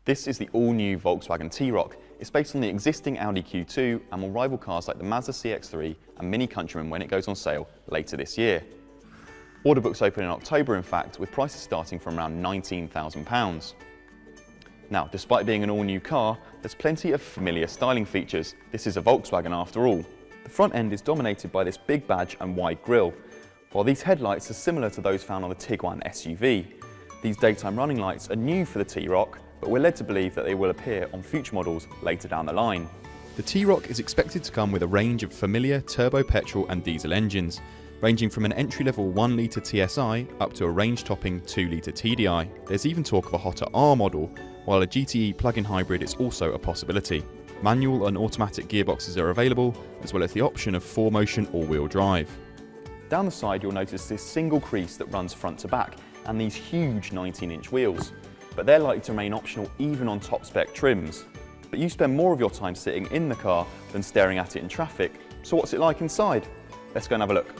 This is the all-new Volkswagen T-Roc. It's based on the existing Audi Q2 and will rival cars like the Mazda CX-3 and Mini Countryman when it goes on sale later this year. Order books open in October, in fact, with prices starting from around £19,000. Now, despite being an all-new car, there's plenty of familiar styling features. This is a Volkswagen after all. The front end is dominated by this big badge and wide grille, while these headlights are similar to those found on the Tiguan SUV. These daytime running lights are new for the T-Roc, but we're led to believe that they will appear on future models later down the line. The T-Roc is expected to come with a range of familiar turbo petrol and diesel engines, ranging from an entry-level 1-litre TSI up to a range-topping 2-litre TDI. There's even talk of a hotter R model, while a GTE plug-in hybrid is also a possibility. Manual and automatic gearboxes are available, as well as the option of 4-motion all-wheel drive. Down the side you'll notice this single crease that runs front to back and these huge 19-inch wheels, but they're likely to remain optional even on top-spec trims. But you spend more of your time sitting in the car than staring at it in traffic, so what's it like inside? Let's go and have a look.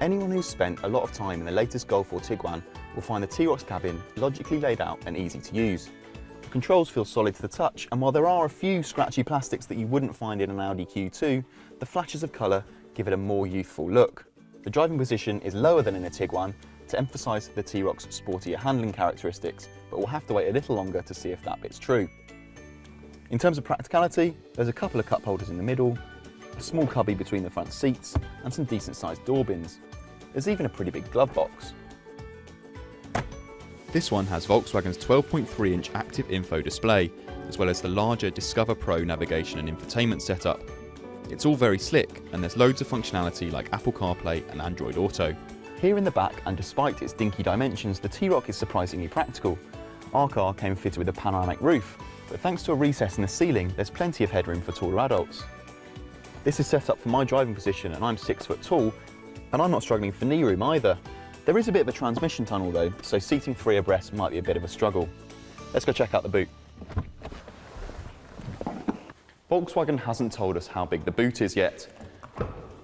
Anyone who's spent a lot of time in the latest Golf or Tiguan will find the T-Roc's cabin logically laid out and easy to use. The controls feel solid to the touch, and while there are a few scratchy plastics that you wouldn't find in an Audi Q2, the flashes of colour give it a more youthful look. The driving position is lower than in a Tiguan to emphasise the T-Roc's sportier handling characteristics, but we'll have to wait a little longer to see if that bit's true. In terms of practicality, there's a couple of cup holders in the middle, a small cubby between the front seats, and some decent sized door bins. There's even a pretty big glove box. This one has Volkswagen's 12.3-inch active info display, as well as the larger Discover Pro navigation and infotainment setup. It's all very slick, and there's loads of functionality like Apple CarPlay and Android Auto. Here in the back, and despite its dinky dimensions, the T-Roc is surprisingly practical. Our car came fitted with a panoramic roof, but thanks to a recess in the ceiling, there's plenty of headroom for taller adults. This is set up for my driving position, and I'm 6 foot tall, and I'm not struggling for knee room either. There is a bit of a transmission tunnel though, so seating 3 abreast might be a bit of a struggle. Let's go check out the boot. Volkswagen hasn't told us how big the boot is yet,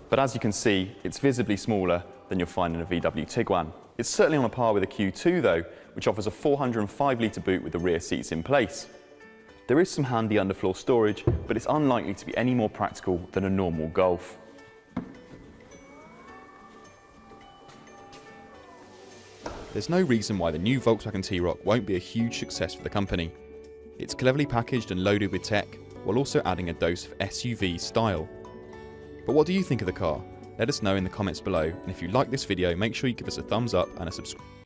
but as you can see, it's visibly smaller than you'll find in a VW Tiguan. It's certainly on a par with a Q2 though, which offers a 405-litre boot with the rear seats in place. There is some handy underfloor storage, but it's unlikely to be any more practical than a normal Golf. There's no reason why the new Volkswagen T-Roc won't be a huge success for the company. It's cleverly packaged and loaded with tech, while also adding a dose of SUV style. But what do you think of the car? Let us know in the comments below, and if you like this video, make sure you give us a thumbs up and a subscribe.